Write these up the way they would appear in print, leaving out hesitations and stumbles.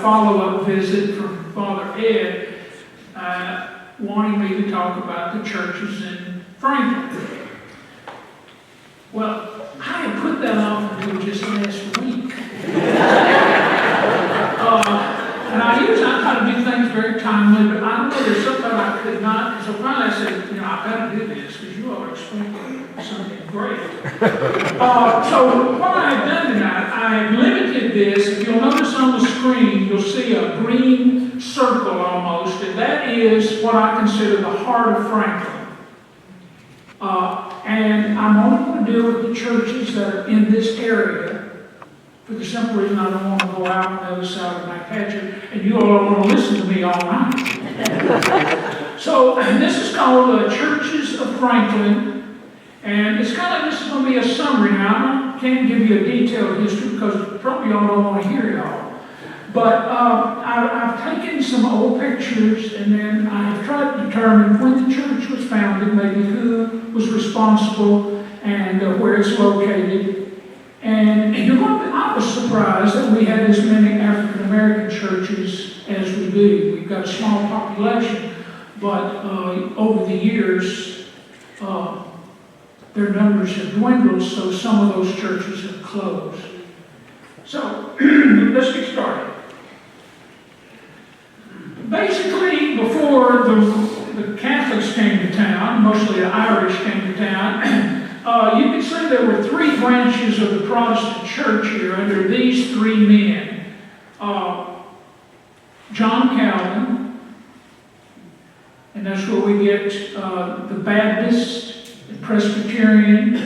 follow-up visit from Father Ed, wanting me to talk about the churches in Franklin. Well, I had put that off until just last week. And I try to do things very timely, but I know there's something I could not. So finally I said, I've got to do this because you all are expecting something great. So what I have done tonight, I have limited this. If you'll notice on the screen, you'll see a green circle almost, and that is what I consider the heart of Franklin. And I'm only going to deal with the churches that are in this area for the simple reason I don't want to go out on the other side of my patio, and you all don't want to listen to me all night. So this is called Churches of Franklin, and it's kind of like this is going to be a summary now. I can't give you a detailed history because probably y'all don't want to hear it all. But I've taken some old pictures, and then I have tried to determine when the church was founded, maybe who was responsible, and where it's located. And I was surprised that we had as many African American churches as we do. We've got a small population, but over the years, their numbers have dwindled, so some of those churches have closed. So, let's get started. Basically, before the Catholics came to town, mostly the Irish came to town, you can say there were three branches of the Protestant church here under these three men. John Calvin, and that's where we get the Baptist, the Presbyterian,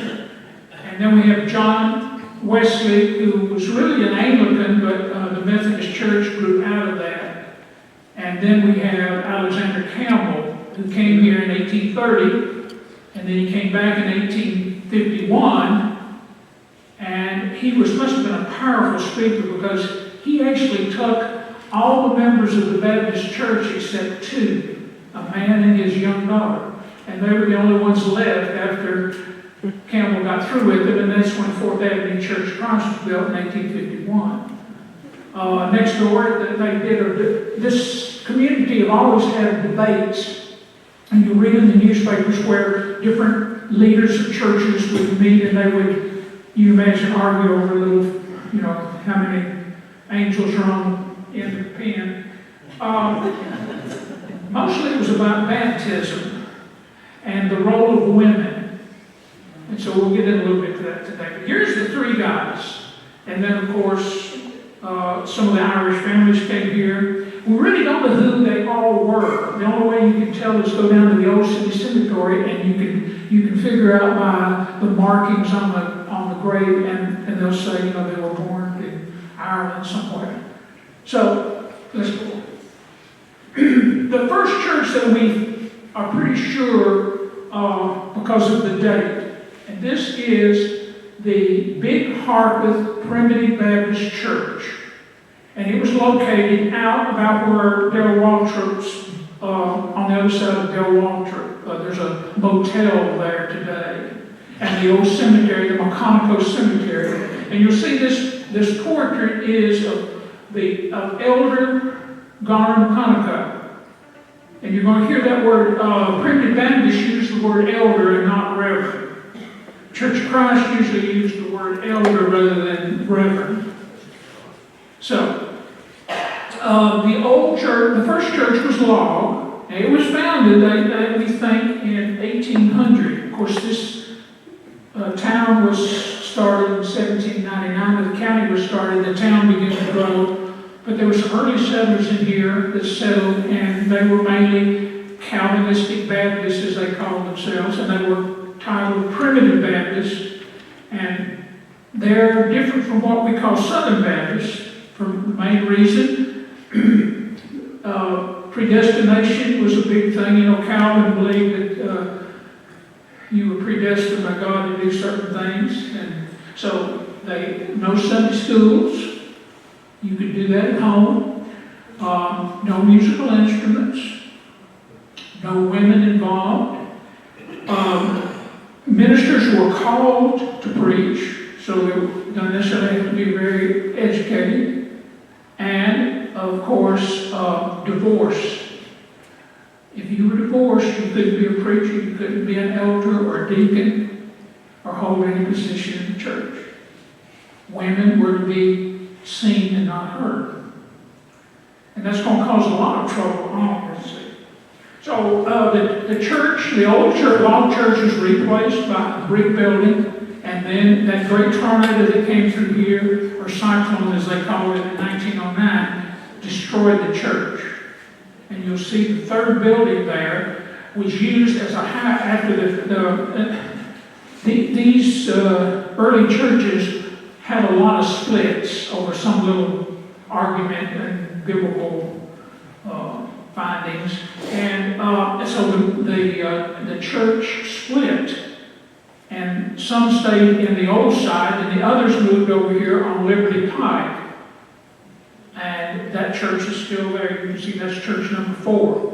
and then we have John Wesley, who was really an Anglican, but the Methodist Church grew out of that. And then we have Alexander Campbell, who came here in 1830, and then he came back in 1851, and he must have been a powerful speaker because he actually took all the members of the Baptist Church except two, a man and his young daughter. And they were the only ones left after Campbell got through with it, and that's when Fourth Avenue Church of Christ was built in 1851. Next door, this community have always had debates, and you read in the newspapers where different leaders of churches would meet, and they would, you imagine, argue over little, how many angels are on in the pen. Mostly it was about baptism and the role of women. And so we'll get in a little bit to that today. But here's the three guys. And then, of course, some of the Irish families came here. We really don't know who they all were. The only way you can tell is go down to the old city cemetery, and you can figure out by the markings on the grave, and they'll say, they were born in Ireland somewhere. So let's go. The first church that we are pretty sure because of the date, and this is the Big Harpeth Primitive Baptist Church. And it was located out about where Del Waltrip's, on the other side of Del Waltrip. There's a motel there today. And the old cemetery, the McConaughey Cemetery. And you'll see this portrait is of Elder Garner McConaughey. And you're going to hear that word, Primitive Baptists use the word elder and not reverend. Church of Christ usually used the word elder rather than reverend. So, the old church, the first church was log. It was founded, we think, in 1800. Of course, this town was started in 1799. When the county was started, the town began to grow. But there were some early settlers in here that settled, and they were mainly Calvinistic Baptists, as they called themselves, and they were titled Primitive Baptists, and they're different from what we call Southern Baptists for the main reason. Predestination was a big thing. Calvin believed that you were predestined by God to do certain things, and so no Sunday schools. You could do that at home. No musical instruments. No women involved. Ministers were called to preach, so they don't necessarily have to be very educated. And of course, divorce. If you were divorced, you couldn't be a preacher, you couldn't be an elder or a deacon or hold any position in the church. Women were to be seen and not heard. And that's going to cause a lot of trouble at home, isn't it? So the church, the old church, log church was replaced by a brick building, and then that great tornado that came through here, or cyclone as they call it in 1909, destroyed the church. And you'll see the third building there was used as a after these early churches had a lot of splits over some little argument and biblical findings, and so the church split, and some stayed in the old side, and the others moved over here on Liberty Pike. And that church is still there. You can see that's church number 4.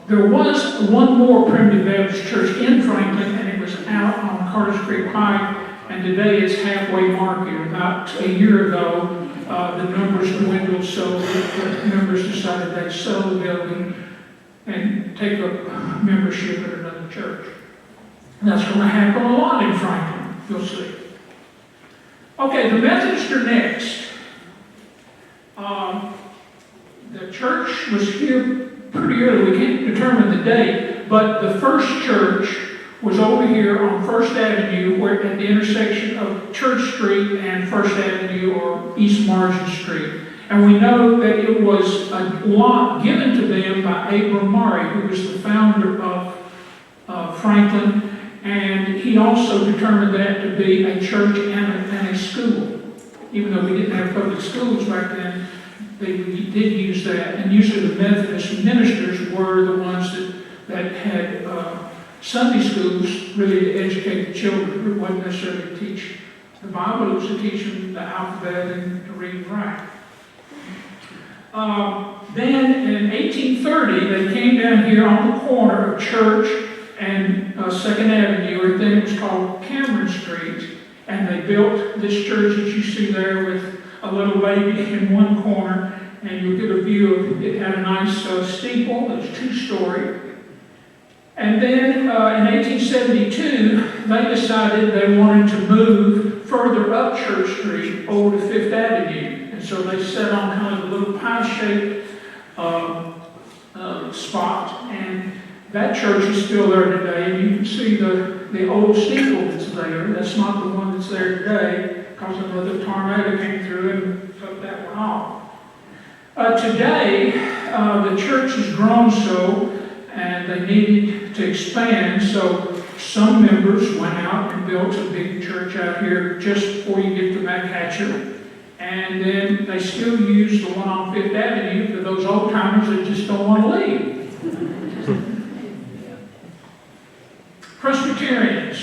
There was one more Primitive Baptist church in Franklin, and it was out on Carter's Creek Pike, and today it's halfway market. About a year ago, the numbers dwindled so that the members decided they'd sell the building and take up membership at another church. And that's going to happen a lot in Franklin, you'll see. Okay, the Methodists are next. The church was here pretty early. We can't determine the date, but the first church was over here on First Avenue, where at the intersection of Church Street and First Avenue, or East Margin Street. And we know that it was a lot given to them by Abram Murray, who was the founder of Franklin, and he also determined that to be a church and a school. Even though we didn't have public schools back then, they did use that. And usually the Methodist ministers were the ones that had Sunday schools really to educate the children. It wasn't necessarily to teach the Bible, it was to teach them the alphabet and to read and write. Then in 1830, they came down here on the corner of Church and 2nd Avenue, or then it was called Cameron Street, and they built this church that you see there with a little baby in one corner, and you'll get a view of it. It had a nice steeple, it was 2-story. And then in 1872, they decided they wanted to move further up Church Street over to 5th Avenue. And so they set on kind of a little pie-shaped spot, and that church is still there today. And you can see the old steeple that's there. That's not the one that's there today, because another tornado came through and took that one off. Today, the church has grown so, and they needed to expand, so some members went out and built a big church out here just before you get to McHatcher. And then they still use the one on 5th Avenue for those old timers that just don't want to leave. Presbyterians.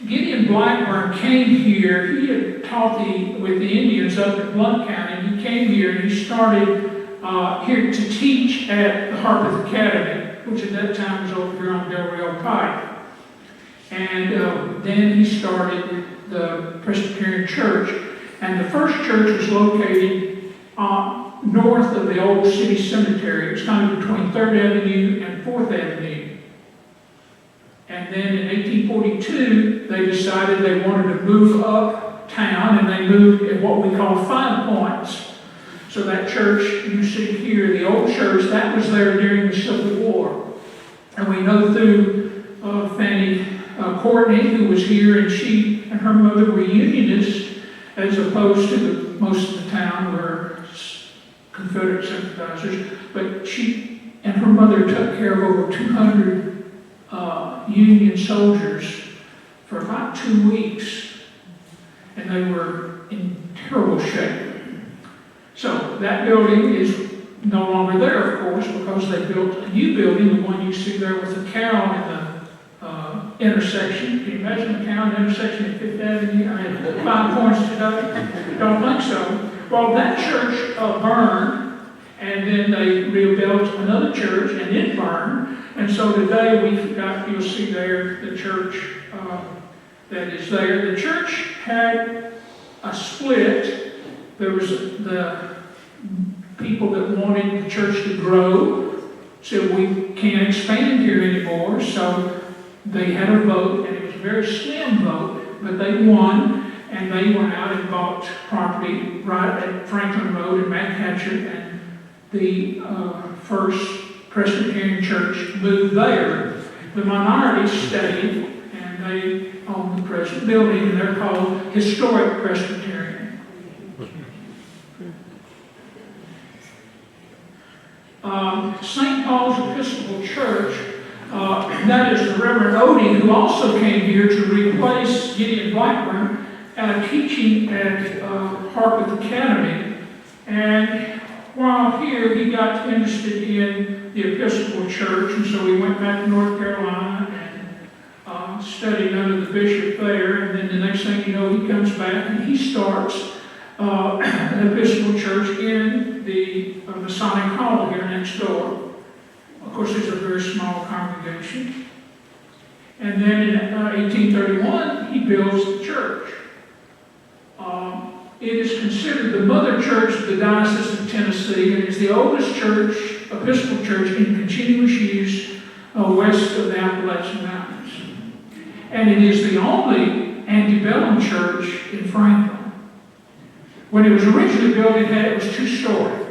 Gideon Blackburn came here. He had taught with the Indians up in Blount County. He came here and he started here to teach at the Harpeth Academy, which at that time was over here on Del Rio Pike. And then he started the Presbyterian Church. And the first church was located north of the old city cemetery. It was kind of between 3rd Avenue and 4th Avenue. And then in 1842, they decided they wanted to move uptown, and they moved at what we call 5 Points. So that church you see here, the old church, that was there during the Civil War. And we know through Fanny Courtney, who was here, and she and her mother were Unionists, as opposed to most of the town were Confederate sympathizers. But she and her mother took care of over 200 Union soldiers for about 2 weeks, and they were in terrible shape. So that building is no longer there, of course, because they built a new building, the one you see there with the cow in the intersection. Can you imagine the cow in the intersection at 5th Avenue? I mean, 5 Points today? Don't think so. Well, that church burned, and then they rebuilt another church, and it burned. And so today you'll see there the church that is there. The church had a split. There was the people that wanted the church to grow, said we can't expand here anymore, so they had a vote, and it was a very slim vote, but they won, and they went out and bought property right at Franklin Road in Manhattan, and the First Presbyterian Church moved there. The minority stayed, and they own the present building, and they're called Historic Presbyterian. St. Paul's Episcopal Church, that is the Reverend Odie, who also came here to replace Gideon Blackburn, teaching at Harpeth Academy. And while here, he got interested in the Episcopal Church, and so he went back to North Carolina and studied under the bishop there. And then the next thing you know, he comes back and he starts an Episcopal church in the Masonic Hall here next door. Of course, it's a very small congregation. And then in 1831, he builds the church. It is considered the mother church of the Diocese of Tennessee, and is the oldest church, Episcopal church, in continuous use west of the Appalachian Mountains. And it is the only antebellum church in Franklin. When it was originally built, it was two-story.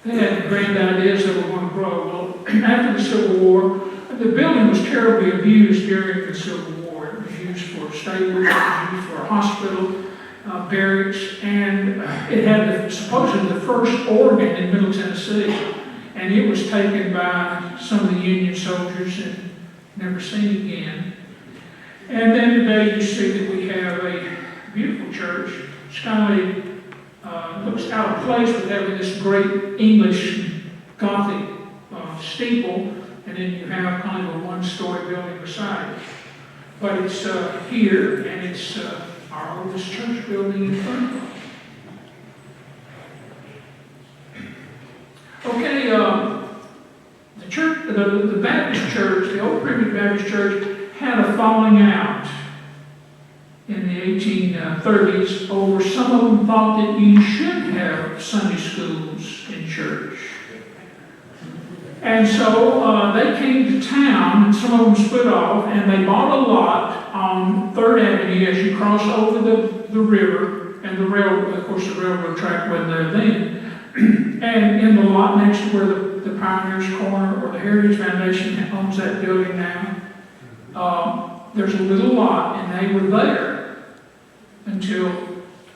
They had grand ideas that were going to grow. Well, after the Civil War, the building was terribly abused during the Civil War. It was used for stables, it was used for a hospital, barracks, and it had supposedly the first organ in Middle Tennessee. And it was taken by some of the Union soldiers and never seen again. And then today you see that we have a beautiful church. It's kind of looks out of place with having this great English Gothic steeple, and then you have kind of a one-story building beside it. But it's here, and it's our oldest church building in Franklin. Okay, the church, the Baptist church, the old primitive Baptist church, had a falling out in the 1830s over some of them thought that you should have Sunday schools in church. And so they came to town, and some of them split off, and they bought a lot on 3rd Avenue as you cross over the river, and the railroad, of course the railroad track wasn't there then. And in the lot next to where the Pioneers Corner or the Heritage Foundation owns that building now, there's a little lot, and they were there until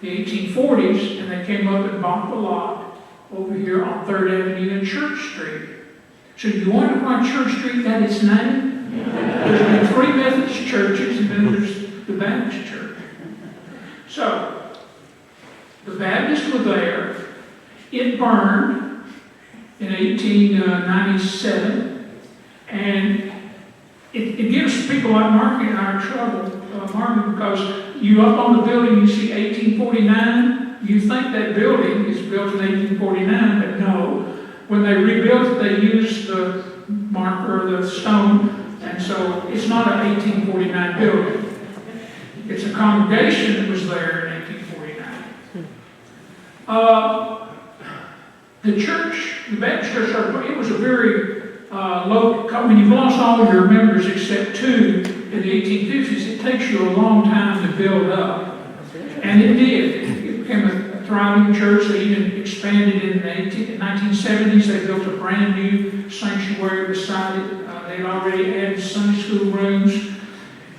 the 1840s, and they came up and bought the lot over here on 3rd Avenue and Church Street. So you wonder why Church Street got its name? There's been 3 Methodist churches, and then there's the Baptist church. So, the Baptists were there. It burned in 1897, and it gives people like Marky and I trouble, Marky, because you up on the building, you see 1849, you think that building is built in 1849, but no. When they rebuilt it, they used the marker, the stone, and so it's not an 1849 building. It's a congregation that was there in 1849. The church, the Baptist church, it was a very low, when you've lost all of your members except 2 in the 1850s, it takes you a long time to build up. And it did. It became a thriving church. They even expanded in the 1970s. They built a brand new sanctuary beside it. They'd already added Sunday school rooms.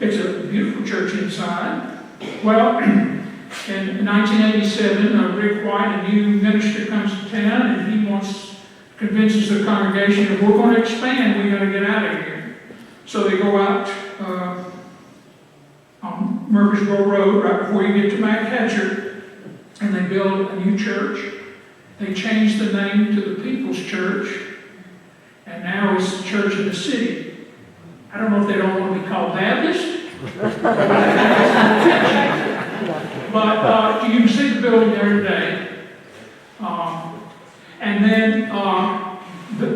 It's a beautiful church inside. Well, in 1987, Rick White, a new minister, comes to town, and he convinces the congregation, if we're going to expand, we've got to get out of here. So they go out on Murfreesboro Road, right before you get to McHatcher, and they build a new church. They change the name to the People's Church, and now it's the Church of the City. I don't know if they don't want to be called Baptist, but you can see the building there today. And then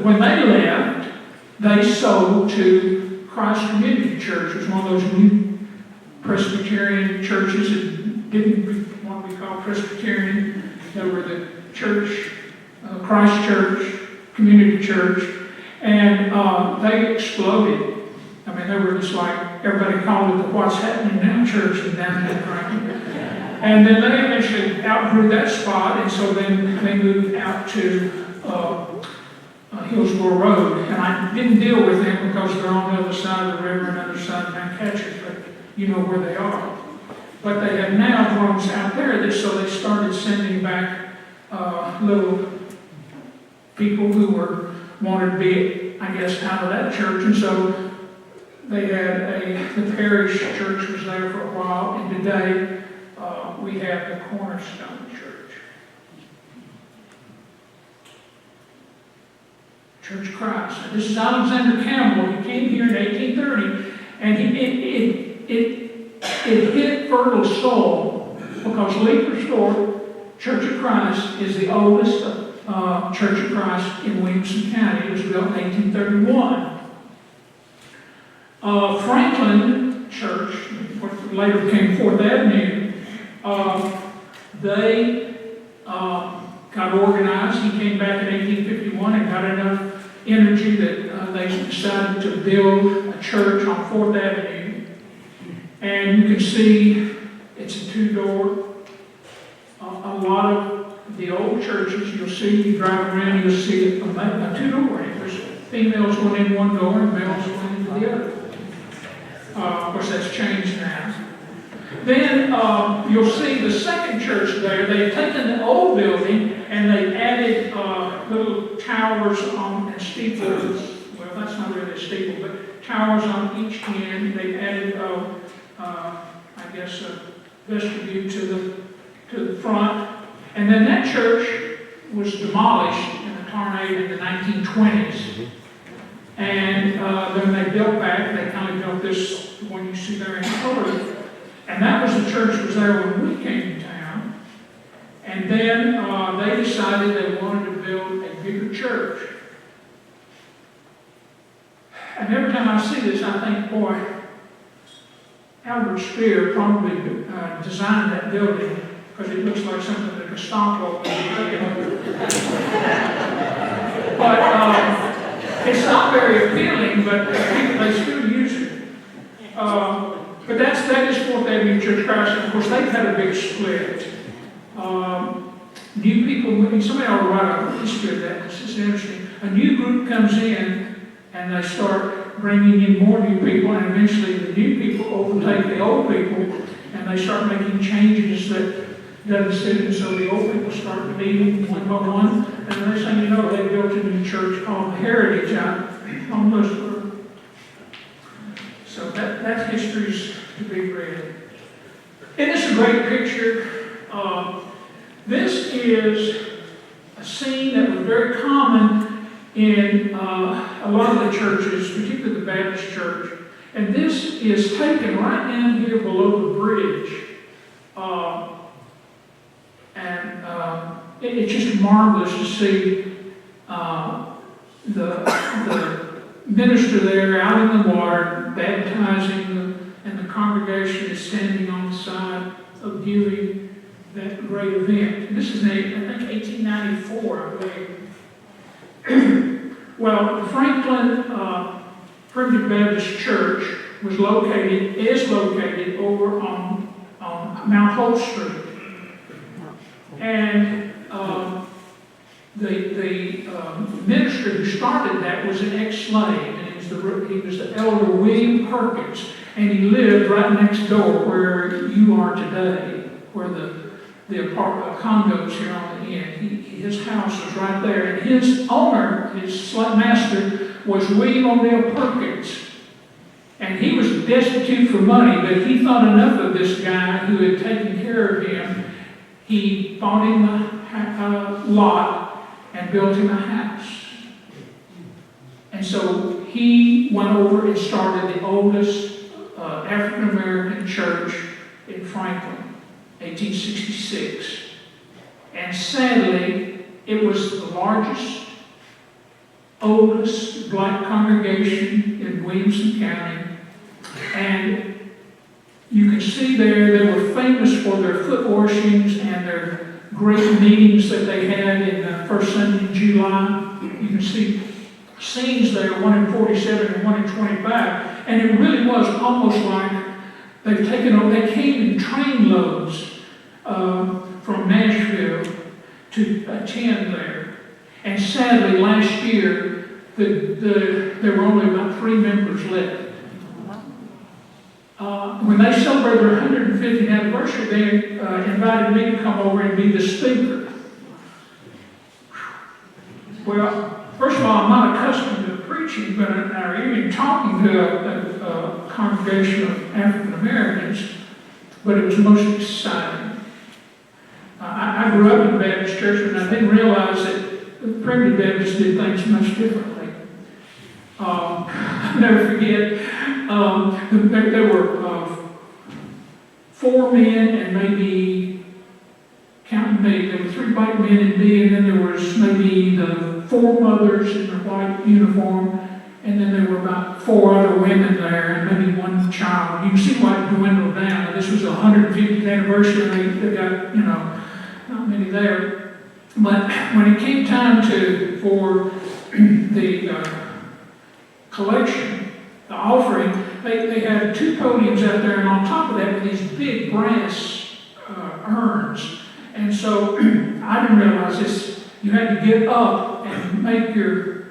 when they left, they sold to Christ Community Church. It was one of those new Presbyterian churches that didn't want call Presbyterian. They were the church, Christ Church, community church, and they exploded. I mean, they were just like, everybody called it the What's Happening Now Church in downtown Franklin. And then they eventually outgrew that spot, and so then they moved out to Hillsborough Road. And I didn't deal with them because they're on the other side of the river and the other side of Mount Catchers, but you know where they are. But they have now grown out there, so they started sending back little people who wanted to be, I guess, out of that church. And so they had the parish church was there for a while, and today we have the Cornerstone Church. Church of Christ. And this is Alexander Campbell. He came here in 1830, and it hit fertile soil because Leap Restored Church of Christ is the oldest Church of Christ in Williamson County. It was built in 1831. Franklin Church, what later became 4th Avenue, they got organized. He came back in 1851 and got enough energy that they decided to build a church on 4th Avenue. And you can see it's a 2-door. A lot of the old churches, you'll see, you drive around, you'll see a 2-door. There's females going in one door and males going into the other. Of course, that's changed now. Then you'll see the second church there. They've taken the old building and they've added little towers and steeples. Well, that's not really a steeple, but towers on each end. They've added, I guess, a vestibule to the front. And then that church was demolished in a tornado in the 1920s. And then they built back. They kind of built this one you see there in color. And that was the church that was there when we came to town. And then they decided they wanted to build a bigger church. And every time I see this, I think, boy, Albert Speer probably designed that building because it looks like something that Gestapo would do. But it's not very appealing, but they still use it. But that is 4th Avenue Church of Christ. And of course, they've had a big split. New people, somebody ought to write a history of that. This is interesting. A new group comes in, and they start bringing in more new people, and eventually the new people overtake the old people, and they start making changes that doesn't suit, and so the old people start leaving one by one. And the next thing you know, they built a new church called the Heritage out on Lewisburg. So that history's to be read. It is a great picture. This is a scene that was very common in a lot of the churches, particularly the Baptist church. And this is taken right down here below the bridge. It's just marvelous to see the minister there out in the water, baptizing, and the congregation is standing on the side of viewing that great event. And this is, I think, 1894, I believe. Well, the Franklin Primitive Baptist Church is located over on Mount Hope Street. And the minister who started that was an ex-slave, and he was the elder William Perkins, and he lived right next door where you are today, where the apartment condos here on the end. His house was right there, and his owner, his slave master, was William O'Neill Perkins. And he was destitute for money, but he thought enough of this guy who had taken care of him. He bought him a lot and built him a house. And so he went over and started the oldest African-American church in Franklin, 1866. And sadly, it was the largest, oldest black congregation in Williamson County. And you can see there they were famous for their foot washings and their great meetings that they had in the first Sunday in July. You can see scenes there, one in 47 and one in 25. And it really was almost like they came in train loads from Nashville to attend there. And sadly, last year, there were only about 3 members left. When they celebrated their 150th anniversary, they invited me to come over and be the speaker. Well, first of all, I'm not accustomed to preaching, or even talking to a congregation of African Americans, but it was most exciting. I grew up in the Baptist church, and I didn't realize that primitive Baptists did things much differently. I'll never forget, there were 4 men and maybe, counting me, there were 3 white men and me, and then there was maybe the 4 mothers in their white uniform, and then there were about 4 other women there, and maybe 1 child. You can see why it dwindled down. This was the 150th anniversary, and they got, not many there. But when it came time for the collection, the offering, they had 2 podiums out there, and on top of that were these big brass urns. And so I didn't realize this. You had to get up and make your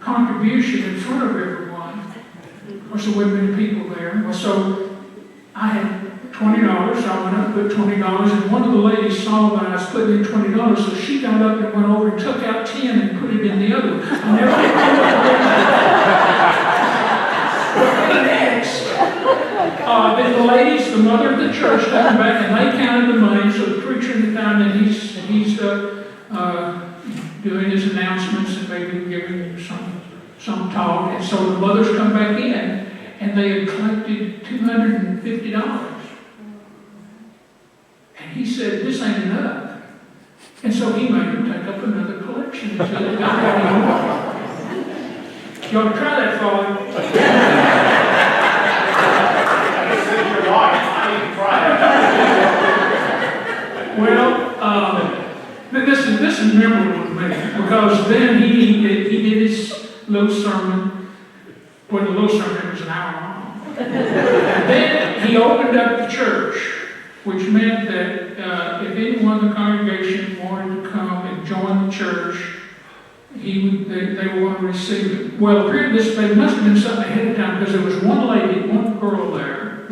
contribution in front of everyone. Of course, there wasn't many people there. Well, so I had $20, so I went up and put $20, and one of the ladies saw that I was putting in $20, so she got up and went over and took out 10 and put it in the other one. I never next, then the ladies, the mother of the church, came back and they counted the money, so the preacher in the time that he's doing his announcements and maybe giving some talk, and so the mothers come back in and they had collected $250. And he said, "This ain't enough." And so he made them take up another collection until they got any more. You ought to try that, Father. Well, this is memorable to me because then he did his little sermon. Well, the little sermon was an hour long. And then he opened up the church, which meant that if anyone in the congregation wanted to come and join the church, they would want to receive it. Well, apparently there must have been something ahead of time because there was one girl there,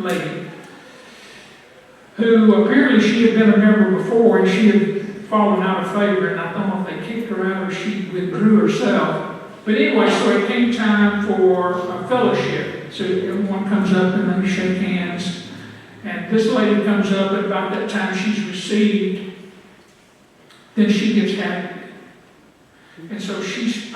who apparently she had been a member before and she had fallen out of favor, and I don't know if they kicked her out or she withdrew herself. But anyway, so it came time for a fellowship. So everyone comes up and they shake hands. And this lady comes up, and about that time she's received, then she gets happy. And so just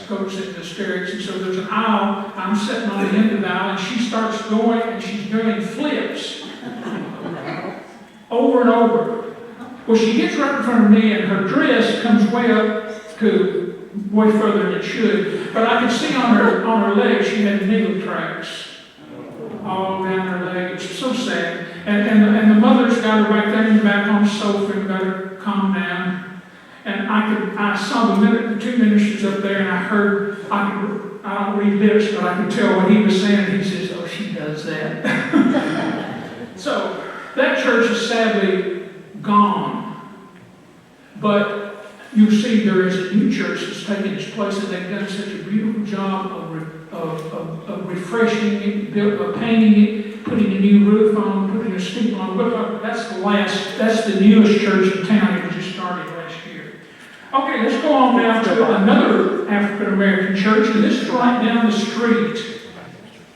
goes into hysterics. And so there's an aisle, I'm sitting on the end of the aisle, and she starts going, and she's doing flips over and over. Well, she gets right in front of me, and her dress comes way further than it should. But I could see on her legs she had needle tracks all down her leg. It's so sad. And the mother's got her right there in the back on the sofa and got her calm down. And I saw the 2 ministers up there, and I don't read lips, but I could tell what he was saying. He says, "Oh, she does that." So that church is sadly gone. But you see there is a new church that's taken its place, and they've done such a beautiful job of refreshing it, of painting it, putting a new roof on, putting a steeple on. That's the newest church in town. It just started last year. Okay, let's go on down to another African American church, and this is right down the street.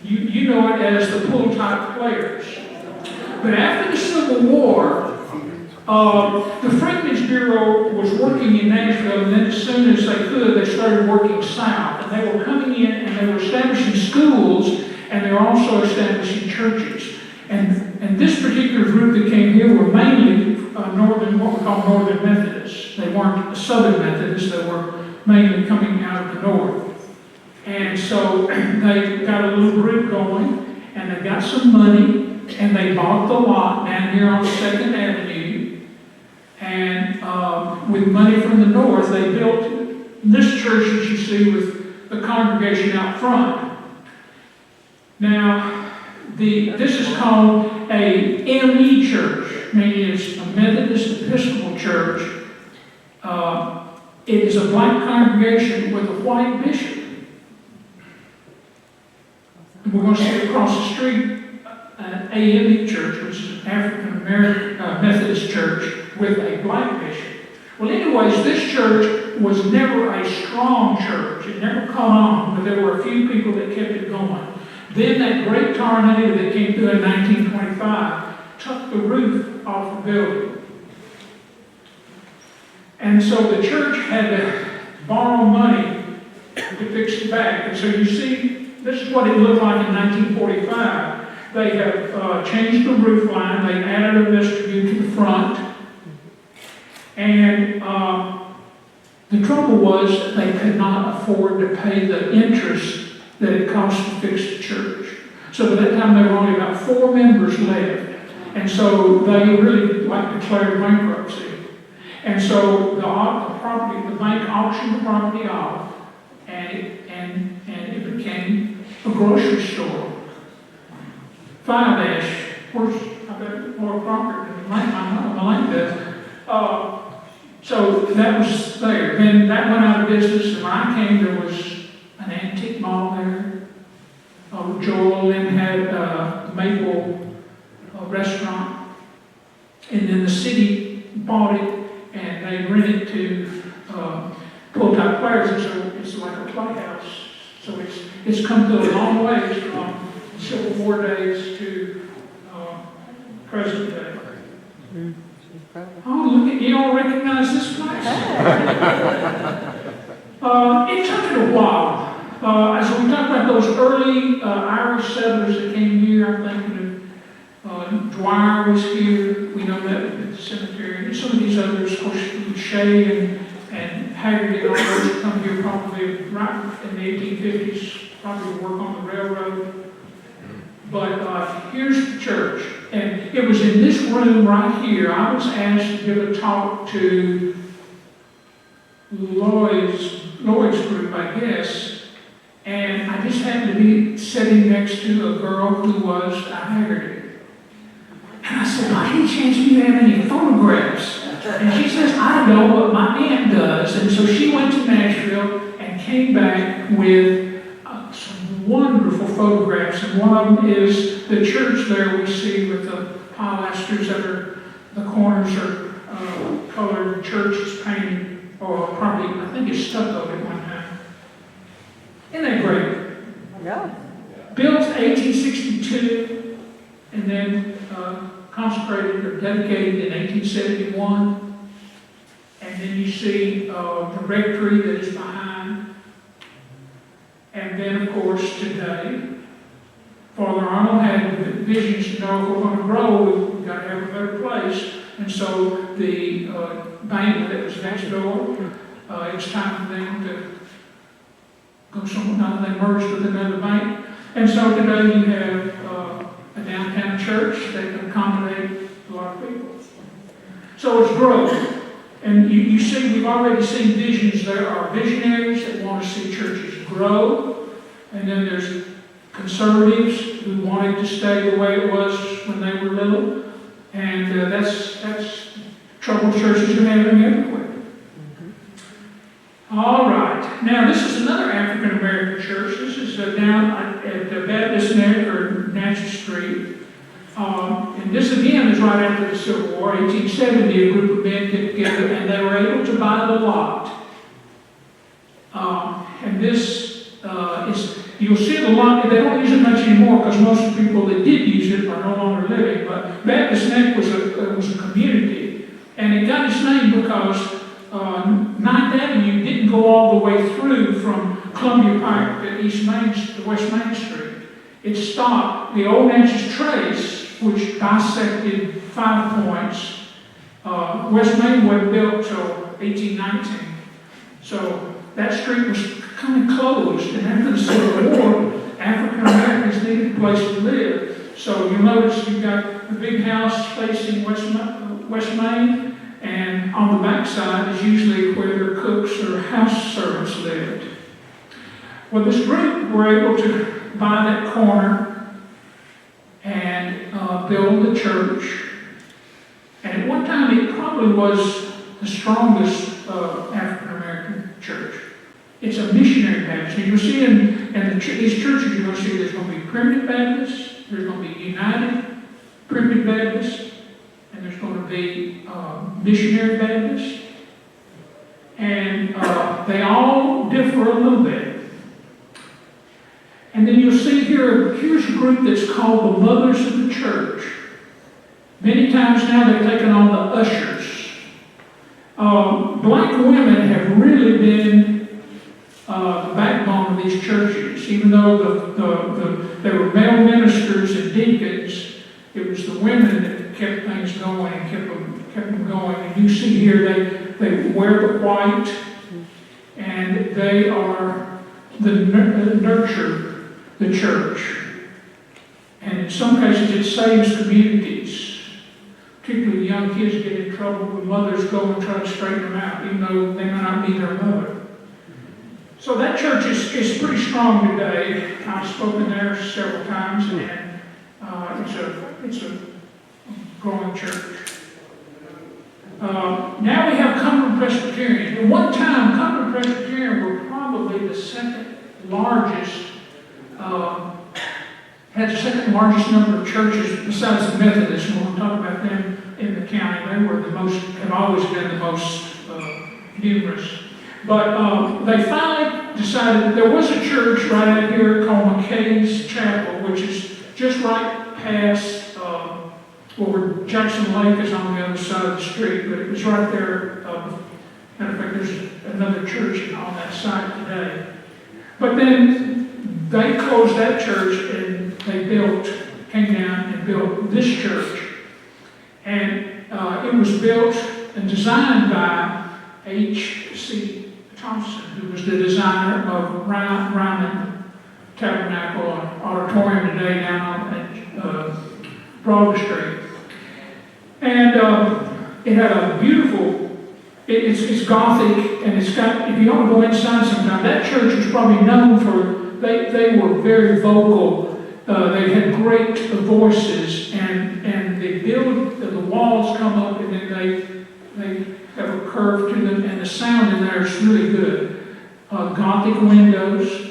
You know it as the Pool Type Players. But after the Civil War, the Freedmen's Bureau was working in Nashville, and then as soon as they could, they started working south. And they were coming in, and they were establishing schools, and they were also establishing churches. And this particular group that came here were mainly what we call Northern Methodists. They weren't Southern Methodists, they were mainly coming out of the north. And so they got a little group going, and and they got some money, and they bought the lot down here on 2nd Avenue, and with money from the north, they built this church that you see with the congregation out front. Now, this is called a ME church, meaning it's a Methodist Episcopal church. It is a black congregation with a white bishop. And we're going to see across the street an AME church, which is an African American Methodist church with a black bishop. Well, anyways, this church was never a strong church. It never caught on, but there were a few people that kept it going. Then that great tornado that came through in 1925 took the roof off the building. And so the church had to borrow money to fix it back. And so you see, this is what it looked like in 1945. They have changed the roof line. They added a vestibule to the front. And the trouble was they could not afford to pay the interest that it cost to fix the church. So by that time there were only about 4 members left. And so they really declared bankruptcy. And so the bank auctioned the property off, and it became a grocery store. 5 of course, I bet more property than Malane does. So that was there. Then that went out of business, and when I came, there was an antique mall there. Joel then had a Maple restaurant, and then the city bought it, and they rented to full-time players, and so it's like a playhouse. So it's come to a long ways from Civil War days to present day. Oh, look at you! All recognize this place? It took it a while. As we talk about those early Irish settlers that came here, I'm thinking of Dwyer was here. We know that at the cemetery. And some of these others, of course, Shea and Haggerty, all those come here probably right in the 1850s, probably to work on the railroad. But here's the church. And it was in this room right here, I was asked to give a talk to Lloyd's group, I guess. And I just happened to be sitting next to a girl who was a Haggerty. And I said, by any chance do you have any photographs? And she says, I don't, but my aunt does. And so she went to Nashville and came back with some wonderful photographs. And one of them is the church there we see with the pilasters that are, the corners are colored, church is painted, or probably, I think it's stucco at one time. Isn't that great? Yeah. Built 1862 and then consecrated or dedicated in 1871. And then you see the rectory that is behind. And then, of course, today, Father Arnold had visions to know if we're going to grow, we've got to have a better place. And so the bank that was next door, it's time for them to go somewhere. They merged with another bank. And so today you have a downtown church that can accommodate a lot of people. So it's growth. And you see, we've already seen visions. There are visionaries that want to see churches grow. And then there's conservatives who wanted to stay the way it was when they were little. And that's troubled churches are having everywhere. All right. Now, this is another African American church. This is down at the Baptist Neck or Natchez Street. And this again is right after the Civil War, 1870. A group of men get together and they were able to buy the lot. And this is, you'll see the lot, they don't use it much anymore because most of the people that did use it are no longer living. But Baptist Neck was a community. And it got its name because 9th Avenue didn't go all the way through from Columbia Pike to West Main Street. It stopped. The old Natchez Trace, which dissected 5 points, West Main wasn't built till 1819. So that street was kind of closed. And after the Civil War, African Americans needed a place to live. So you'll notice you've got the big house facing West Main, and on the back side is usually where their cooks or house servants lived. Well, this group were able to buy that corner and build the church. And at one time, it probably was the strongest African American church. It's a missionary Baptist. And you'll see in these churches, you're going to see there's going to be Primitive Baptists, there's going to be United Primitive Baptists, and there's going to be Missionary Baptists. And they all differ a little bit. And then you'll see here's a group that's called the Mothers of the Church. Many times now they've taken on the ushers. Black women have really been the backbone of these churches. Even though there were male ministers and deacons, it was the women that kept things going and kept them going. And you see here they wear the white, and they are the nurture the church. And in some cases it saves communities. Particularly young kids get in trouble when mothers go and try to straighten them out, even though they may not be their mother. So that church is pretty strong today. I've spoken there several times, and it's a growing church. Now we have Cumberland Presbyterian. At one time, Cumberland Presbyterian were probably the second largest, had the second largest number of churches besides the Methodists. When we talk about them in the county, they were the most, have always been the most numerous. But they finally decided that there was a church right out here called McKay's Chapel, which is just right past where Jackson Lake is on the other side of the street, but it was right there. Matter of fact, there's another church on that site today. But then they closed that church and they came down and built this church. And it was built and designed by H.C. Thompson, who was the designer of Ryman Tabernacle Auditorium today down at Broad Street. And it had a beautiful, it's Gothic, and it's got, if you don't go inside sometime, that church was probably known for, they were very vocal. They had great voices, and they build, the walls come up, and then they have a curve to them, and the sound in there is really good. Gothic windows.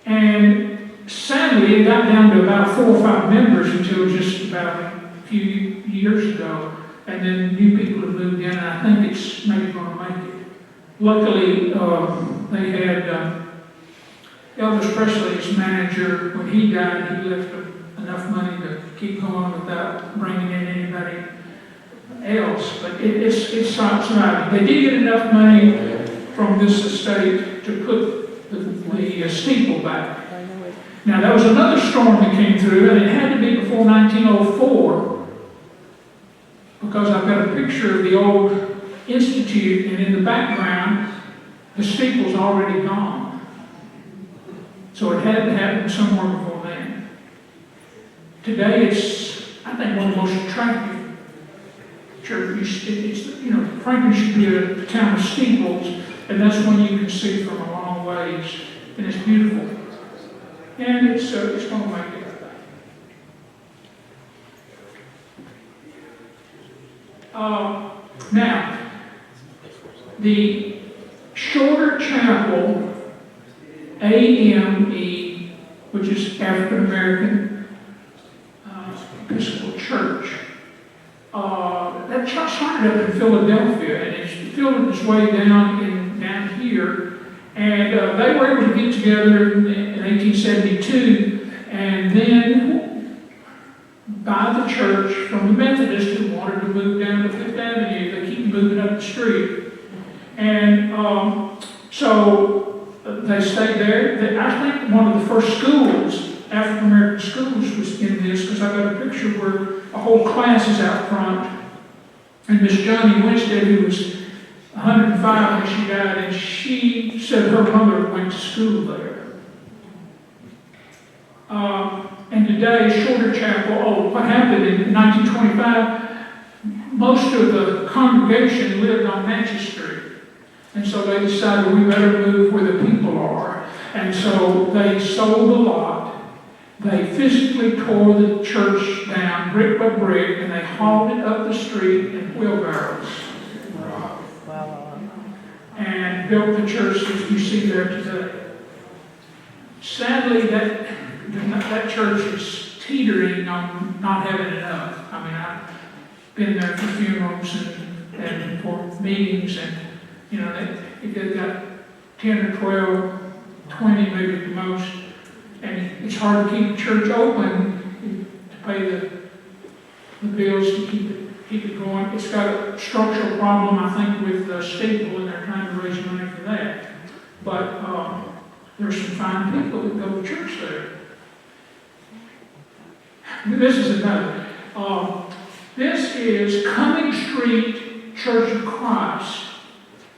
And sadly, it got down to about 4 or 5 members until just about a few years ago. And then new people have moved in, and I think it's maybe going to make it. Luckily, they had Elvis Presley's manager, when he died, he left enough money to keep going without bringing in anybody else. But it's surviving. They did get enough money from this estate to put the steeple back. Now, there was another storm that came through, and it had to be before 1904, because I've got a picture of the old institute, and in the background, the steeple's already gone. So it had to happen somewhere before then. Today, it's, I think, one of the most attractive churches. It's, Franklin should be a town of steeples, and that's one you can see from a long ways, and it's beautiful. And it's going to make it. Now, the shorter chapel, AME, which is African American Episcopal Church, that church started up in Philadelphia, and it's filtered its way down here. And they were able to get together in 1872 and then buy the church from the Methodists who wanted to move down to Fifth Avenue. They keep moving up the street. And so they stayed there. I think one of the first schools, African American schools, was in this, because I got a picture where a whole class is out front. And Miss Johnny Winstead, who was 105 when she died, and she said her mother went to school there. And today, Shorter Chapel, what happened in 1925, most of the congregation lived on Natchez Street. And so they decided we better move where the people are. And so they sold the lot. They physically tore the church down brick by brick, and they hauled it up the street in wheelbarrows. And built the church that you see there today. Sadly, that church is teetering on not having enough. I mean, I've been there for funerals and for meetings, and they've got 10 or 12, 20 maybe at the most, and it's hard to keep the church open to pay the bills to keep it going. It's got a structural problem, I think, with the steeple, and they're trying to raise money for that. But there's some fine people that go to church there. This is another. This is Cumming Street Church of Christ.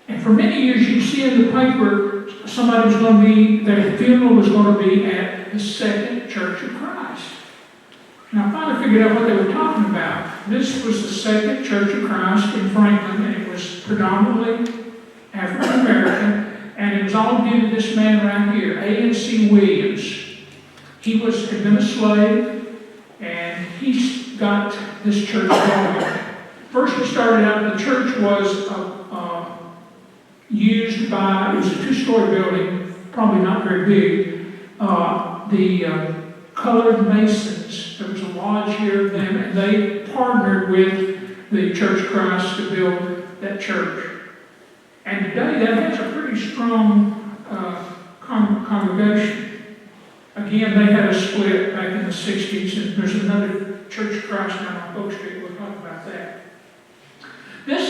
And for many years you see in the paper somebody was going to be, their funeral was going to be at the Second Church of Christ. And I finally figured out what they were talking about. This was the Second Church of Christ in Franklin, and it was predominantly African American. And it was all due to this man right here, A.N.C. Williams. He had been a slave, and he got this church going. First it started out, the church was used by, it was a two-story building, probably not very big, the colored masons. There was a lodge here of them, and they partnered with the Church of Christ to build that church. And today that has a pretty strong congregation. Again, they had a split back in the 60s, and there's another Church of Christ down on Oak Street. We'll talk about that. This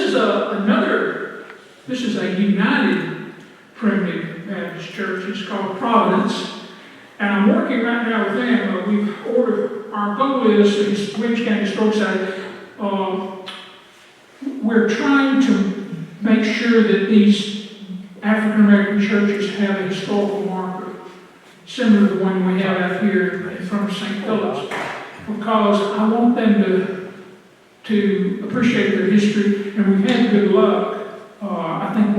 is a United Primitive Baptist Church. It's called Providence. And I'm working right now with them. Our goal is, as Williamson County Historian said, we're trying to make sure that these African American churches have a historical marker, similar to the one we have out here in front of St. Philip's, because I want them to appreciate their history, and we've had good luck. I think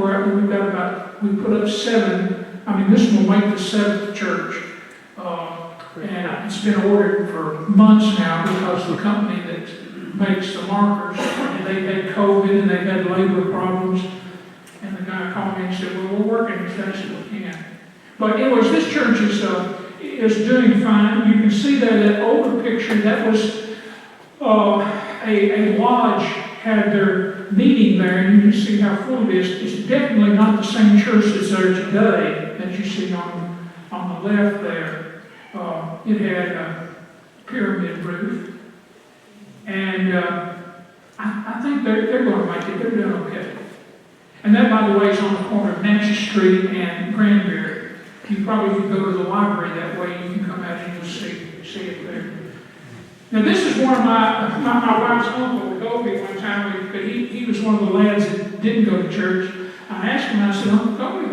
we put up 7. I mean, this will make the 7th church, and it's been ordered for months now because the company that makes the markers, and they've had COVID and they've had labor problems. And the guy called me and said, well, we're working as fast as we can. But anyways, this church is doing fine. You can see that older picture, that was a lodge had their meeting there, and you can see how full it is. It's definitely not the same church that's there today that you see on the left there. It had a pyramid roof. And I think they're going to make it. They're doing okay. And that, by the way, is on the corner of Natchez Street and Granbury. You probably can go to the library that way. You can come out and you'll see it there. Now, this is one of my wife's uncle, Goldie, one time, but he was one of the lads that didn't go to church. I asked him, I said, Uncle Goldie,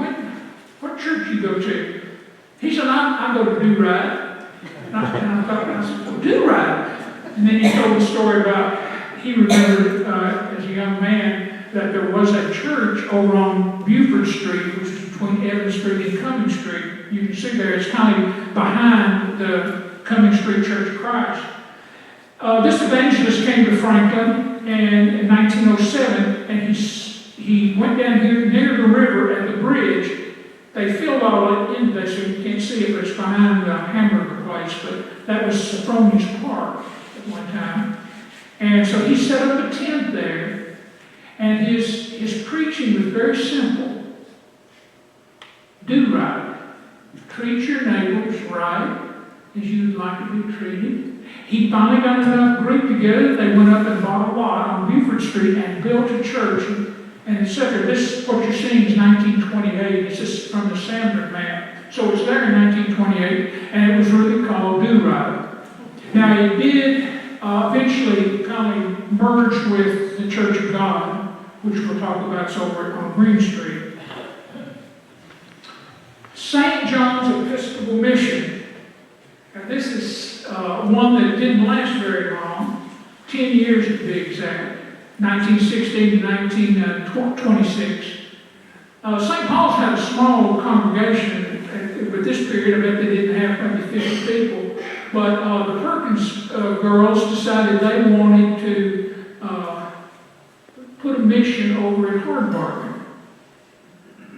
what church you go to? He said, I go to Do-Right. And I said, well, Do-Right? And then he told the story about, he remembered as a young man that there was a church over on Buford Street, which is between Evans Street and Cumming Street. You can see there, it's kind of behind the Cumming Street Church of Christ. This evangelist came to Franklin in 1907, and he went down here near the river at the bridge. They filled all it in there, so you can't see it, but it's behind the hamburger place. But that was Sophronius Park at one time. And so he set up a tent there, and his preaching was very simple. Do right. Treat your neighbors right as you'd like to be treated. He finally got enough group together. They went up and bought a lot on Buford Street and built a church. And etc. This, what you're seeing, is 1928. This is from the Sandler map. So it's there in 1928, and it was really called Do-Right. Now, it did eventually kind of merge with the Church of God, which we'll talk about. It's over on Green Street. St. John's Episcopal Mission. Now, this one that didn't last very long, 10 years to be exact, 1916 to 1926. St. Paul's had a small congregation at this period. I bet they didn't have maybe 50 people. But the Perkins girls decided they wanted to put a mission over in Hardbarton.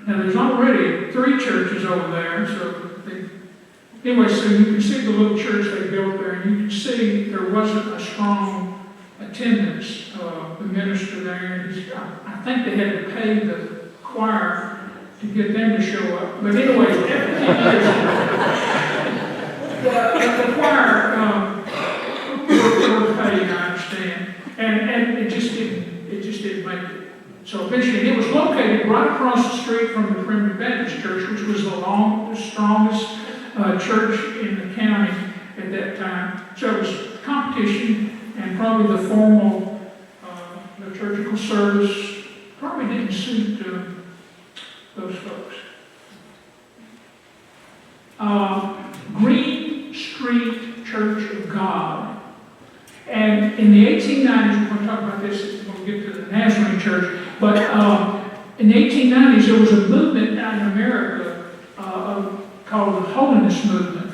Now there's already 3 churches over there, anyway, so you can see the little church they built there, and you can see there wasn't a strong attendance. The minister there, I think they had to pay the choir to get them to show up. But anyway, after 10 years, the choir were paid, I understand, and it just didn't make it. So eventually, it was located right across the street from the Primitive Baptist Church, which was the strongest church in the county at that time. So it was competition, and probably the formal liturgical service probably didn't suit those folks. Green Street Church of God. And in the 1890s, we're going to talk about this when we get to the Nazarene Church, but in the 1890s there was a movement out in America called the Holiness movement.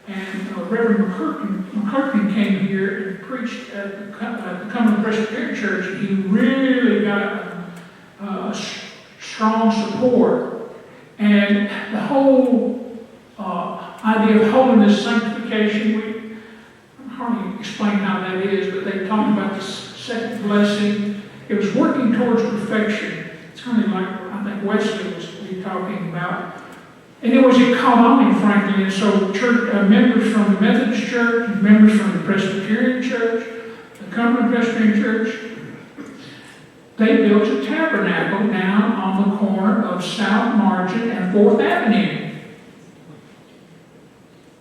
And Reverend McCurkin came here and preached at the Cumberland Presbyterian Church, and he really got strong support. And the whole idea of holiness, sanctification, I hardly explain how that is, but they talked about the second blessing. It was working towards perfection. It's kind of like I think Wesley was talking about. And it caught on, frankly, and so church members from the Methodist Church, members from the Presbyterian Church, the Cumberland Presbyterian Church, they built a tabernacle down on the corner of South Margin and 4th Avenue.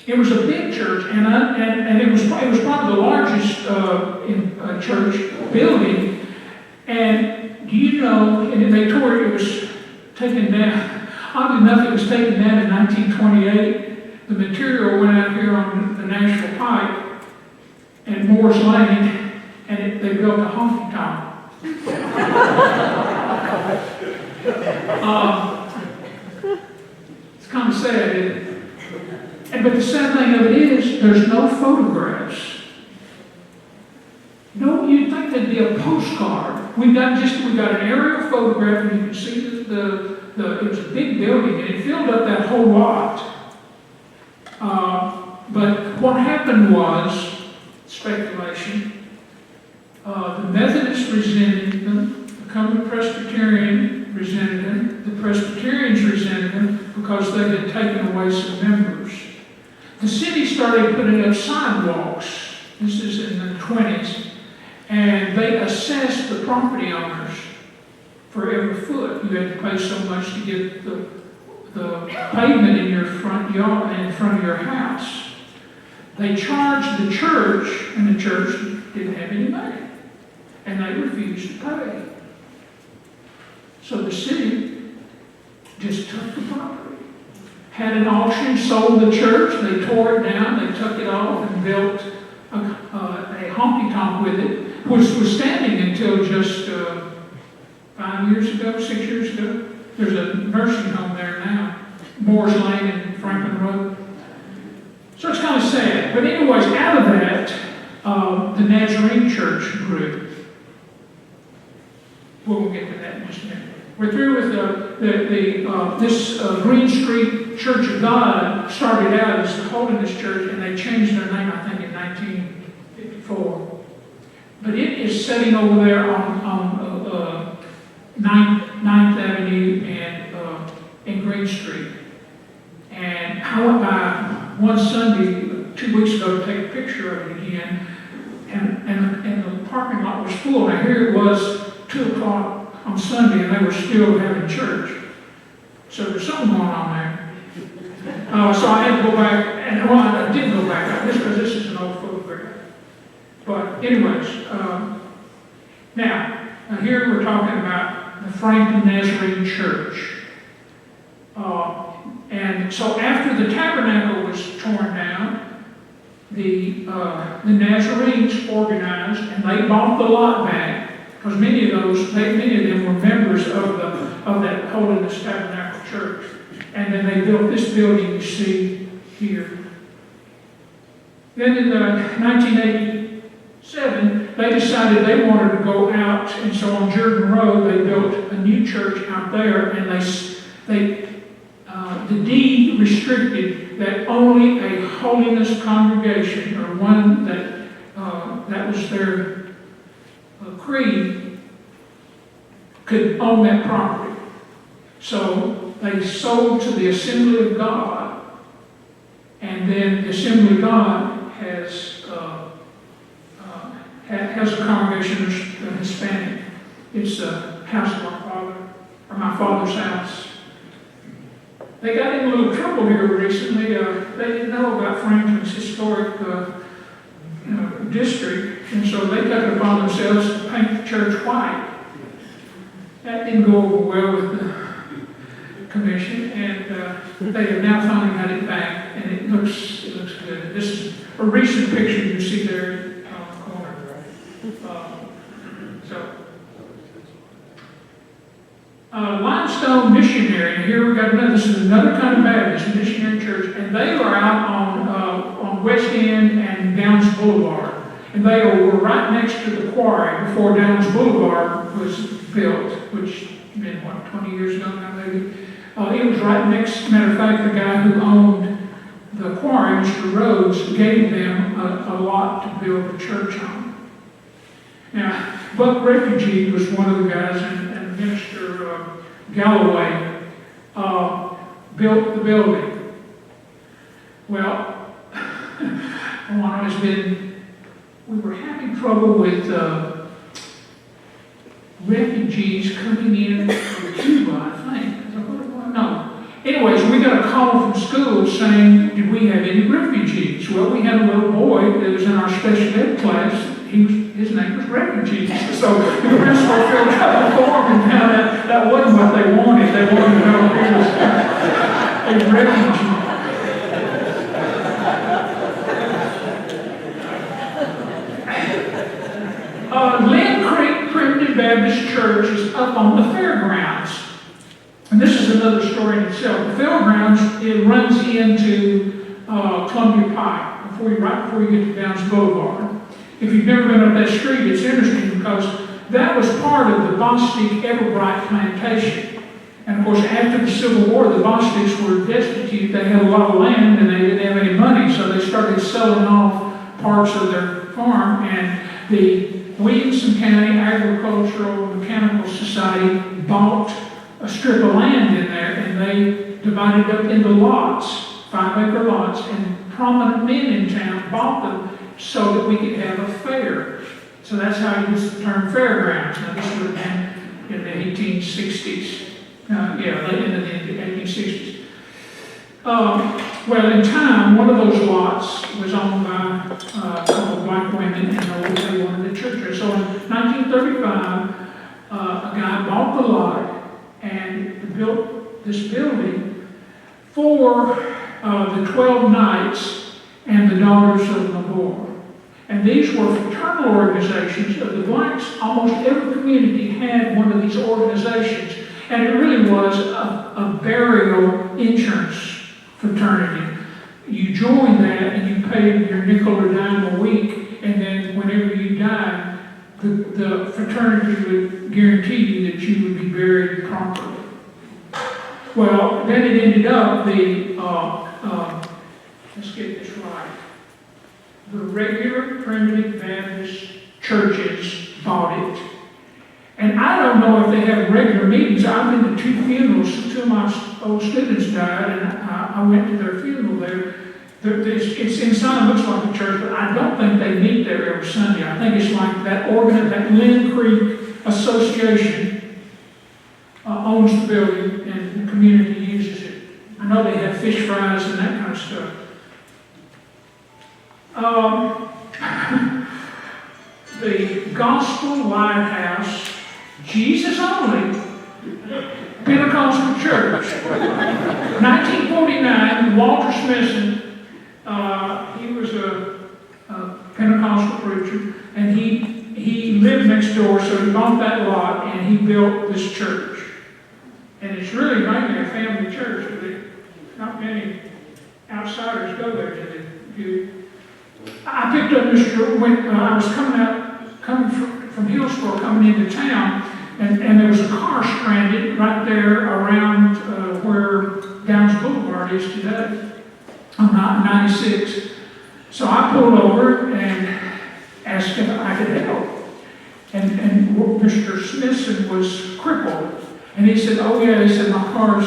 It was a big church, and it was probably the largest church building. And do you know? And they tore it. It was taken down. Oddly enough, it was taken down in 1928. The material went out here on the National Pike and Moore's Lane, and they built a honky-tonk. It's kind of sad, isn't it? But the sad thing of it is, there's no photographs. No, you'd think there'd be a postcard. We got an aerial photograph, and you can see it was a big building, and it filled up that whole lot. But what happened was, speculation, the Methodists resented them, the Cumberland Presbyterian resented them, the Presbyterians resented them because they had taken away some members. The city started putting up sidewalks. This is in the 20s. And they assessed the property owners for every foot. You had to pay so much to get the pavement in your front yard and in front of your house. They charged the church, and the church didn't have any money. And they refused to pay. So the city just took the property. Had an auction, sold the church, they tore it down, they took it off and built a honky-tonk with it, which was standing until just 5 years ago, 6 years ago. There's a nursing home there now, Moore's Lane and Franklin Road. So it's kind of sad. But anyways, out of that, the Nazarene Church grew. We'll get to that in just a minute. We're through with this Green Street Church of God. Started out as the Holiness Church, and they changed their name, I think, in 1954. But it is sitting over there on 9th Avenue and Green Street. And I went by one Sunday 2 weeks ago to take a picture of it again, and the parking lot was full. Now here it was 2 o'clock on Sunday, and they were still having church. So there's something going on there. So I had to go back, and well, I didn't go back just because this is an old photograph. But anyways, now here we're talking about the Franklin Nazarene Church. And so after the tabernacle was torn down, the Nazarenes organized, and they bought the lot back, because many of them were members of that Holiness Tabernacle Church. And then they built this building you see here. Then in 1987, they decided they wanted to go out, and so on Jordan Road, they built a new church out there, and the deed restricted that only a holiness congregation, or one that was their creed, could own that property. So they sold to the Assembly of God, and then the Assembly of God has a congregation of Hispanic. It's the house of our father, or my father's house. They got in a little trouble here recently. They didn't know about Franklin's historic district, and so they took it upon themselves to paint the church white. That didn't go over well with the commission, and they have now finally got it back, and it looks good. This is a recent picture you see there on the corner. Limestone Missionary, and here we got another. This is another kind of Baptist missionary church, and they are out on West End and Downs Boulevard, and they were right next to the quarry before Downs Boulevard was built, which has been 20 years ago now maybe. It was right next. Matter of fact, the guy who owned the quarry, Mr. Rhodes, gave them a lot to build a church on. Now, Buck Refugee was one of the guys, and Minister Galloway built the building. Well, we were having trouble with refugees coming in from Cuba, I think. No. Anyways, we got a call from school saying, did we have any refugees? Well, we had a little boy that was in our special ed class. His name was Refugee. So the principal filled out the form and found that wasn't what they wanted. They wanted to know if he was a refugee. Lynn Creek Primitive Baptist Church is up on the fairgrounds. And this is another story in itself. The fairgrounds, it runs into Columbia Pike right before you get to Downs Boulevard. If you've never been up that street, it's interesting because that was part of the Bostic Everbright plantation. And of course, after the Civil War, the Bostics were destitute. They had a lot of land and they didn't have any money, so they started selling off parts of their farm. And the Williamson County Agricultural Mechanical Society bought a strip of land in there, and they divided up into lots, 5-acre lots, and prominent men in town bought them so that we could have a fair. So that's how you use the term fairgrounds. Now this would have been in the 1860s. In the 1860s. Well, in time, one of those lots was owned by a couple of black women, and they wanted a church there. So in 1935, a guy bought the lot and built this building for the 12 Knights and the Daughters of Labor. And these were fraternal organizations of the blacks. Almost every community had one of these organizations. And it really was a burial insurance fraternity. You joined that and you paid your nickel or dime a week, and then whenever you died, the fraternity would guarantee you that you would be buried properly. Well, then it ended up let's get this right. The regular primitive Baptist churches bought it. And I don't know if they have regular meetings. I've been to 2 funerals. 2 of my old students died, and I went to their funeral there. It's inside, looks like a church, but I don't think they meet there every Sunday. I think it's like that that Lynn Creek Association owns the building, and the community uses it. I know they have fish fries and that kind of stuff. The Gospel Lighthouse, Jesus Only Pentecostal Church. 1949, Walter Smithson, he was a this church. And it's really mainly a family church. Not many outsiders go there to the I picked up Mr. when I was coming from Hillsborough, coming into town, and there was a car stranded right there around where Downs Boulevard is today, on 96. So I pulled over and asked if I could help. And Mr. Smithson was crippled. And he said, oh yeah, he said, my car's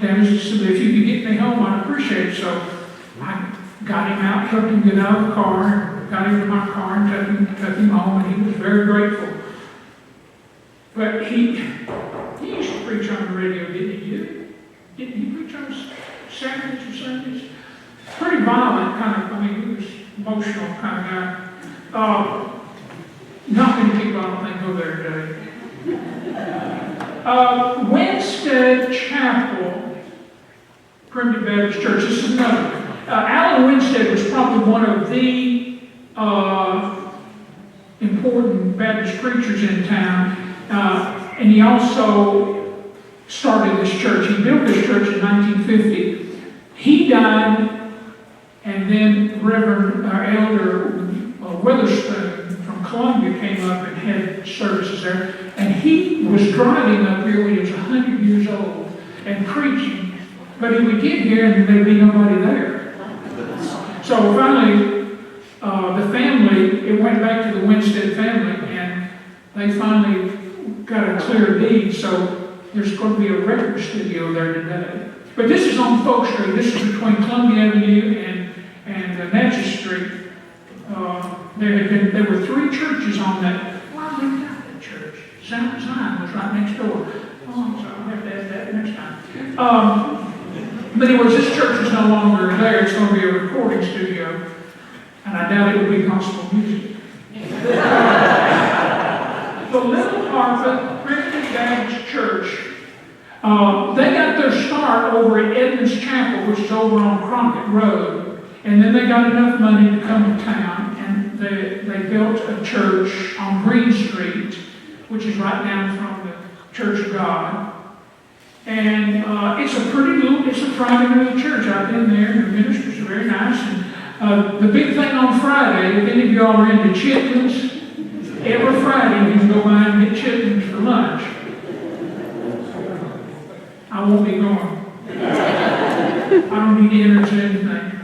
damaged. He said, if you could get me home, I'd appreciate it. So I got him out, helped him get out of the car, got him to my car and took him home, and he was very grateful. But he used to preach on the radio, didn't he? Didn't he preach on Saturdays or Sundays? Pretty violent kind of, he was emotional kind of guy. Not many people, I don't think, go there today. Winstead Chapel, Primitive Baptist Church, this is another one. Alan Winstead was probably one of the important Baptist preachers in town, and he also started this church. He built this church in 1950. He died, and then Reverend Elder Witherspoon from Columbia came up and had services there, and he was driving up here when he was 100 years old and preaching, but he would get here and there'd be nobody there. So finally, the family, it went back to the Winstead family, and they finally got a clear deed, so there's going to be a record studio there today. But this is on Folk Street. This is between Columbia Avenue and Natchez Street. There were 3 churches on that. Why did we got that church? Zion was right next door. Oh, I'm sorry, I'll have to add that next time. But anyways, this church is no longer there. It's going to be a recording studio. And I doubt it will be gospel music. The Little Harpeth Primitive Baptist Church, they got their start over at Edmonds Chapel, which is over on Crockett Road. And then they got enough money to come to town, and they built a church on Green Street, which is right down from the Church of God. And it's a private little church. I've been there, and the ministers are very nice. And the big thing on Friday, if any of y'all are into chitlins, every Friday you can go by and get chitlins for lunch. I won't be going. I don't need to enter into anything.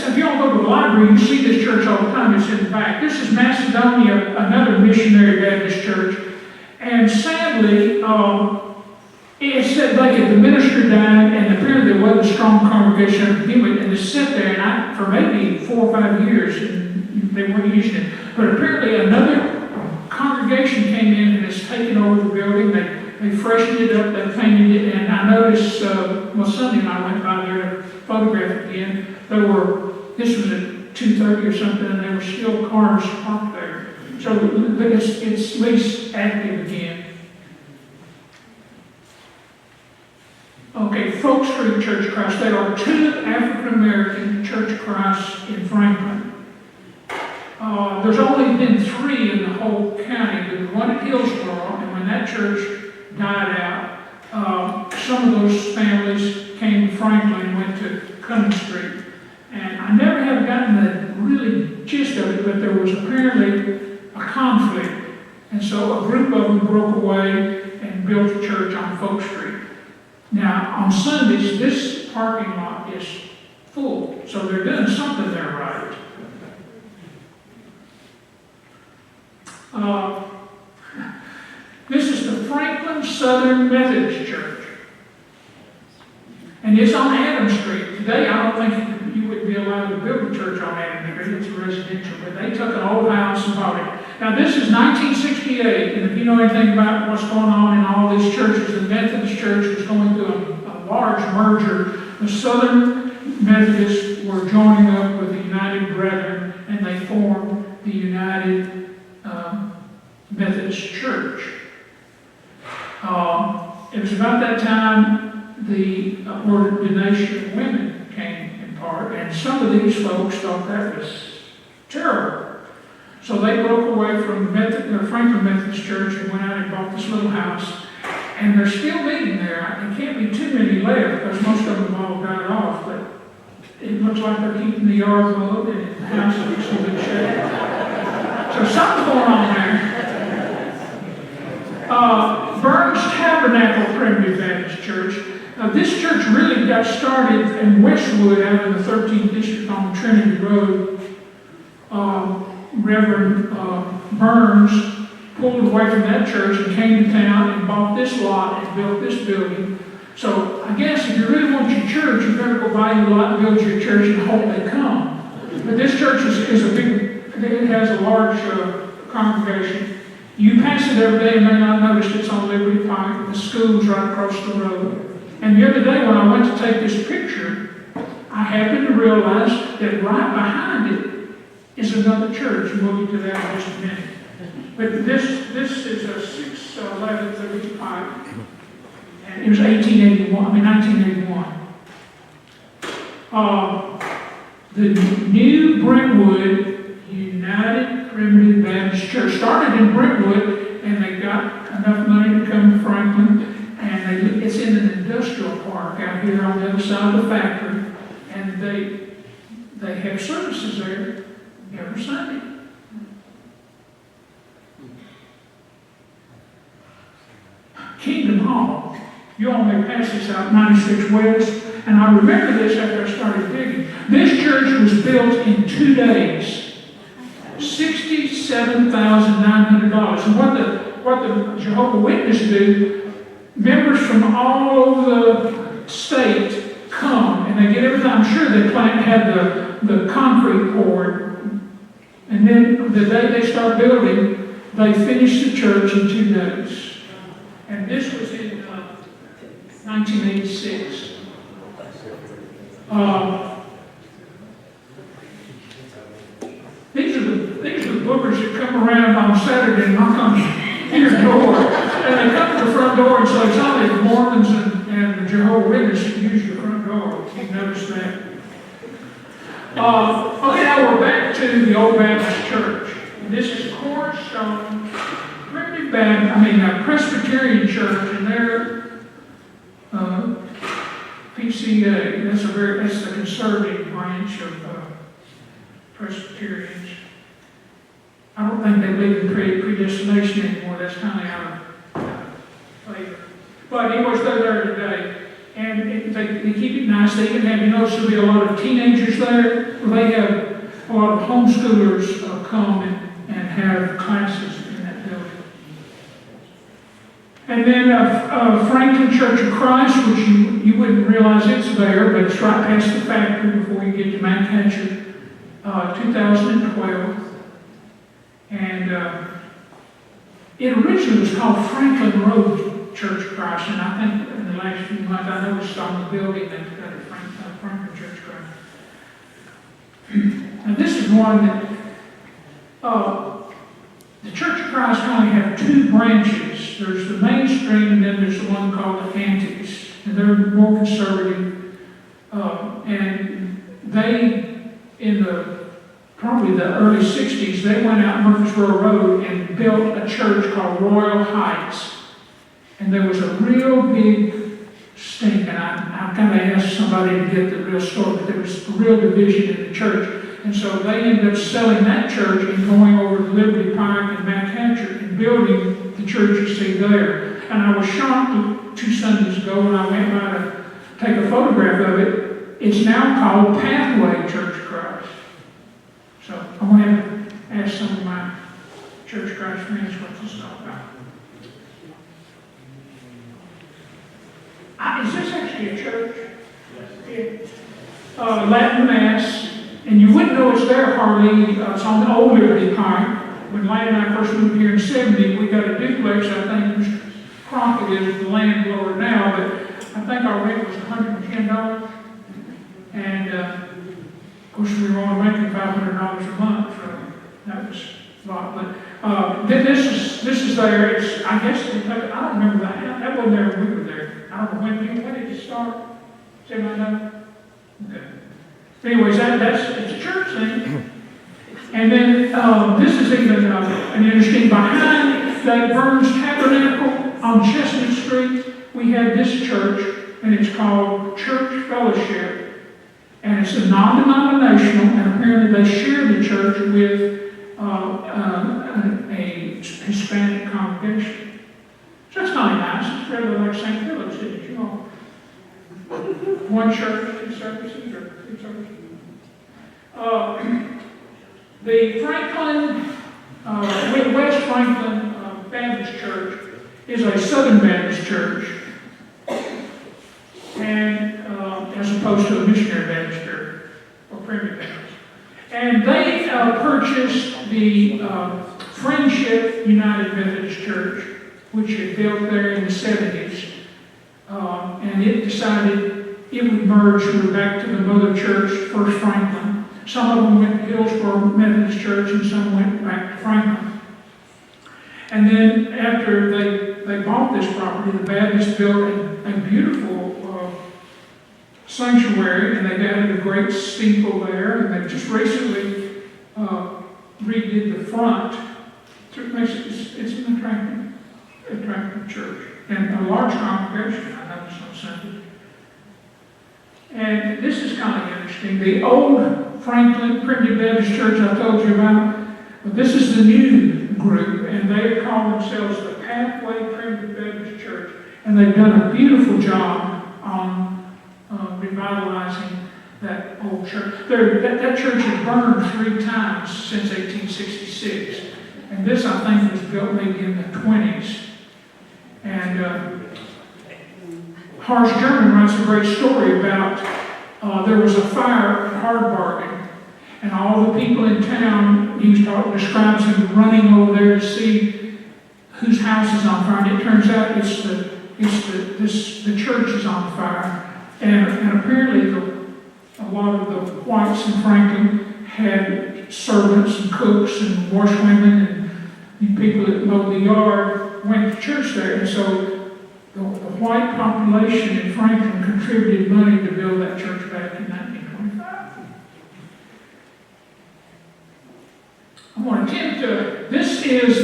If you all go to the library, you see this church all the time. It's in the back. This is Macedonia, another Missionary Baptist church. And sadly, it said like if the minister died, and apparently there wasn't a strong congregation to begin with, and they sat there and for maybe 4 or 5 years, and they weren't using it. But apparently another congregation came in and has taken over the building. They freshened it up, they painted it, and I noticed, Sunday and I went by there to photograph it again. This was at 2:30 or something, and there were still cars parked there. So it's at least active again. Okay, Folk Street Church of Christ. There are 2 African-American Church of Christ in Franklin. There's only been 3 in the whole county. There was one at Hillsborough, and when that church died out, some of those families came to Franklin and went to Cumming Street. And I never have gotten the really gist of it, but there was apparently a conflict. And so a group of them broke away and built a church on Folk Street. Now, on Sundays, this parking lot is full. So they're doing something there right. This is the Franklin Southern Methodist Church. And it's on Adams Street. Today, I don't think you would be allowed to build a church on Adams Street. It's residential. But they took an old house and bought it. Now, this is 1968. And if you know anything about what's going on in all these churches, the Methodist Church was going through a large merger. The Southern Methodists were joining up with the United Brethren, and they formed the United Methodist Church. It was about that time the ordination of women came in part, and some of these folks thought that was terrible. So they broke away from Franklin Methodist Church and went out and bought this little house. And they're still meeting there. There can't be too many left because most of them all died off. But it looks like they're keeping the yard mowed and the house looks in good shape. So something's going on there. Burns Tabernacle Primitive Baptist Church. This church really got started in Westwood out in the 13th District on Trinity Road. Reverend Burns pulled away from that church and came to town and bought this lot and built this building. So I guess if you really want your church, you better go buy your lot and build your church and hope they come. But this church is a big, it has a large congregation. You pass it every day and may not notice it's on Liberty Pike. The school's right across the road. And the other day when I went to take this picture, I happened to realize that right behind it is another church, and we'll get to that in just a minute. But this is a 611 Liberty Pike, and it was 1981. The New Brentwood United Primitive Baptist Church started in Brentwood, and they got enough money to come to Franklin. And it's in an industrial park out here on the other side of the factory, and they have services there every Sunday. Kingdom Hall. You all may pass this out, 96 West, and I remember this after I started digging. This church was built in 2 days, $67,900. And what the Jehovah's Witnesses do, members from all over the state come, and they get everything. I'm sure they had the concrete poured, and then the day they start building, they finish the church in 2 days. And this was in 1986. These are the boogers that come around on Saturday and knock on your door. And they come to the front door and say, it's only the Mormons and the Jehovah's Witnesses that use your front door. You notice that? Okay, now we're back to the Old Baptist Church. And this is Cornerstone Presbyterian Church, and they're PCA. That's the conservative branch of Presbyterians. I don't think they believe in predestination anymore. That's kind of out of favor. But anyways, they're there today. And they keep it nice. They even have, there'll be a lot of teenagers there. They have a lot of homeschoolers come and have classes in that building. And then Franklin Church of Christ, which you wouldn't realize it's there, but it's right past the factory before you get to Manhattan, 2012. And it originally was called Franklin Road Church of Christ, and I think in the last few months I noticed on the building they've got a Franklin Church of Christ. And this is one that the Church of Christ only have 2 branches. There's the mainstream, and then there's the one called the Antics, and they're more conservative. And they, in probably the early 60s, they went out Murfreesboro Road and built a church called Royal Heights. And there was a real big stink, and I kind of asked somebody to get the real story, but there was a real division in the church. And so they ended up selling that church and going over to Liberty Pike and Manhattan and building the church you see there. And I was shocked 2 Sundays ago when I went by to take a photograph of it. It's now called Pathway Church of Christ. So I'm going to have to ask some of my Church of Christ friends what this is all about. Is this actually a church? Yes. Latin Mass, and you wouldn't know it's there hardly. It's on the old Liberty Pike. When Lane and I first moved here in '70, we got a duplex. I think Mr. Crockett is the landlord now, but I think our rent was $110. And of course, we were only making $500 a month, so that was a lot. But this is there. It's, I guess, I don't remember that. That wasn't there when we were there. I don't know when did it start? Does anybody know? Okay. Anyways, it's a church thing. And then this is even an interesting, behind that Burns Tabernacle on Chestnut Street, we have this church, and it's called Church Fellowship. And it's a non-denominational, and apparently they share the church with a Hispanic congregation. So that's kind of nice. It's rather like St. Philip's, isn't it? You know, one church, two services, or three services. The Franklin, West Franklin Baptist Church is a Southern Baptist church, and as opposed to a Missionary Baptist church or Primitive Baptist. And they purchased the Friendship United Methodist Church, which had built there in the 70s, and it decided it would merge back to the mother church, First Franklin. Some of them went to Hillsborough Methodist Church, and some went back to Franklin. And then after they bought this property, the Baptists built a beautiful sanctuary, and they've added a great steeple there, and they just recently redid the front. So it makes it's an attractive church, and a large congregation, I noticed on Sunday. And this is kind of interesting. The old Franklin Primitive Baptist Church I told you about, this is the new group, and they call themselves the Pathway Primitive Baptist Church, and they've done a beautiful job on revitalizing that old church. That church has burned 3 times since 1866, and this, I think, was built maybe in the 20s. And Harsh German writes a great story about there was a fire at Hard Bargain, and all the people in town, describes him running over there to see whose house is on fire. And it turns out the church is on fire. And apparently a lot of the whites in Franklin had servants and cooks and washwomen and people that mowed the yard went to church there. And so the white population in Franklin contributed money to build that church back in 1925. I'm going to attempt to, this is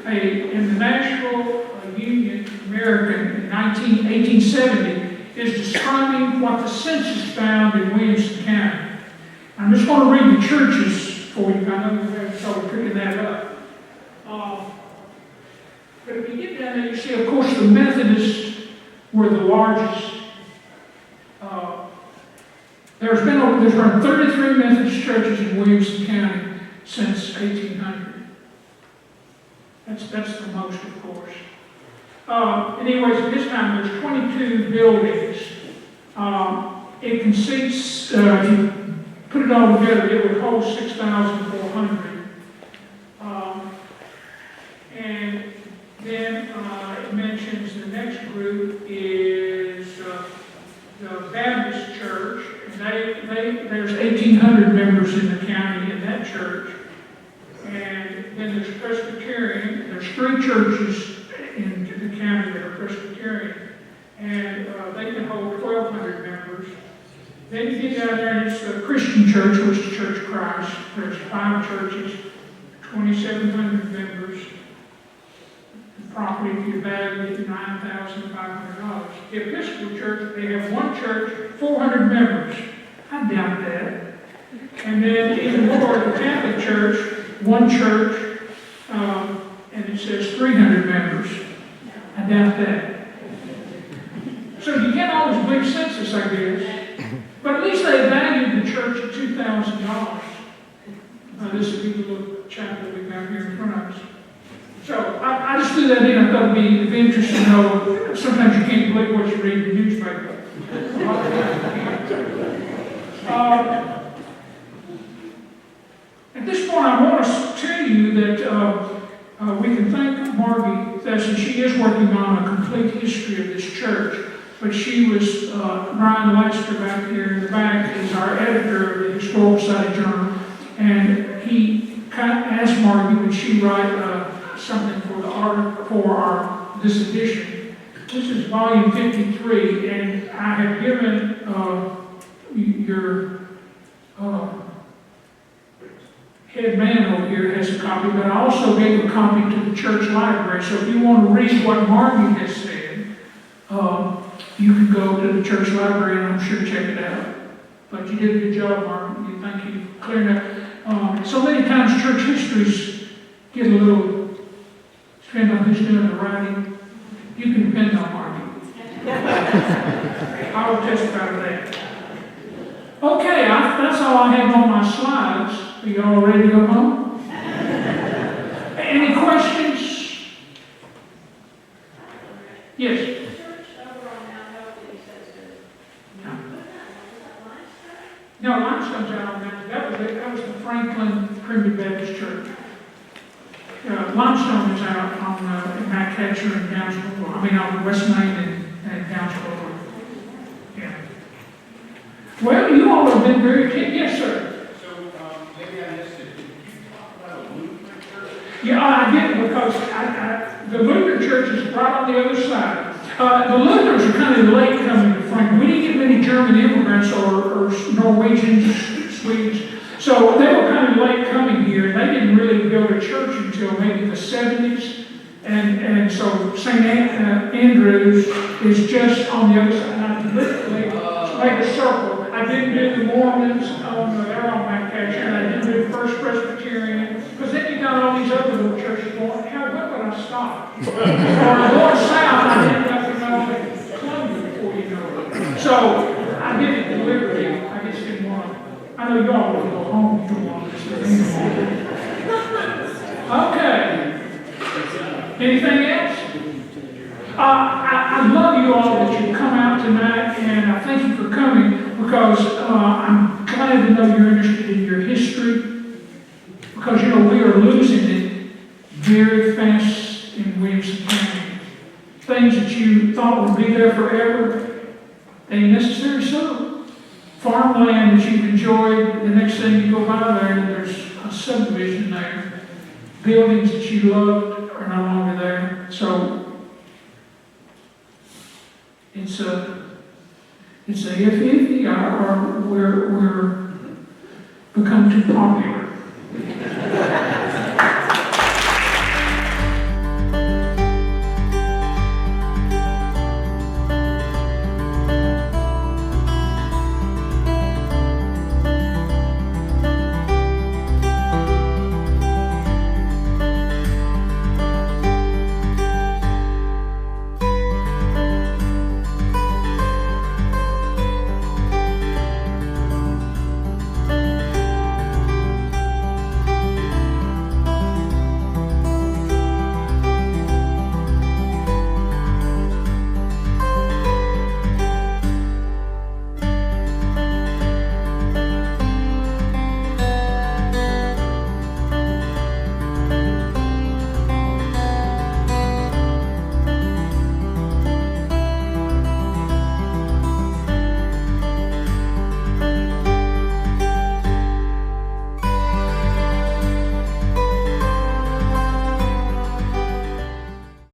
in the National Union American in 1870, is describing what the census found in Williamson County. I'm just going to read the churches for you. I know you're having trouble picking that up. But if you get down there, you see, of course, the Methodists were the largest. There's been 33 Methodist churches in Williamson County since 1800. That's the most, of course. Anyways, at this time, there's 22 buildings. It can seat, if you put it all together, it would hold 6,400. And then it mentions the next group is the Baptist Church. And there's 1,800 members in the county in that church. And then there's Presbyterian. There's 3 churches in the county that are Presbyterian. And they can hold 1,200 members. Then you get down there and it's the Christian Church, which is Church of Christ. There's 5 churches, 2,700 members. Property if you value it $9,500. The Episcopal Church, they have 1 church, 400 members. I doubt that. And then even more, the Catholic Church, 1 church, and it says 300 members. I doubt that. So you can't always believe census, I guess. But at least they valued the church at $2,000. This would be the little chapel we've got here in front of us. So I just threw that in. I thought it'd be interesting to know. Sometimes you can't believe what you read in the newspaper. At this point, I want to tell you that we can thank Margie Thesson. She is working on a complete history of this church. But she was, Brian Lester back here in the back is our editor of the Historical Society Journal. And he kind of asked Margie, would she write something for the art for this edition. This is volume 53, and I have given head man over here has a copy, but I also gave a copy to the church library. So if you want to read what Margie has said, you can go to the church library and I'm sure check it out. But you did a good job, Margie. Thank you for clearing up. So many times church histories get a little, depend on who's doing the writing. You can depend on Margie. I will testify to that. Okay, that's all I have on my slides. Are you all ready to go home? Any questions? Yes. No, Limestone's out on that. That was the Franklin Primitive Baptist Church. Limestone is out on Mac Hatcher and Downsville. I mean, on West Main and Downsville. Yeah. Well, you all have been very attentive. Yes, sir. So maybe I missed it. Did you talk about a Lutheran church? Yeah, I did because the Lutheran church is right on the other side. The Lutherans are kind of late coming to Franklin. We didn't get many German immigrants or Norwegians, Swedes. So they were kind of late coming here. They didn't really go to church until maybe the 70s. And so St. Andrews is just on the other side. And I literally made a circle. I didn't do the Mormons they're on my catch, and I didn't do First Presbyterian. Because then you got all these other little churches going, how when would I stop? Or going south, I ended up in Columbia before you know it. So I did it deliberately. I just didn't want to. I know y'all want to go home. You don't want to stay anymore. Okay. Anything else? I love you all that you come out tonight, and I thank you for coming because I'm glad to know you're interested in your history. Because, we are losing it very fast in Williamson County. Things that you thought would be there forever, ain't necessarily so. Farmland that you've enjoyed, the next thing you go by there, there's a subdivision there. Buildings that you loved are no longer there. So, it's a iffy, or we're become too popular.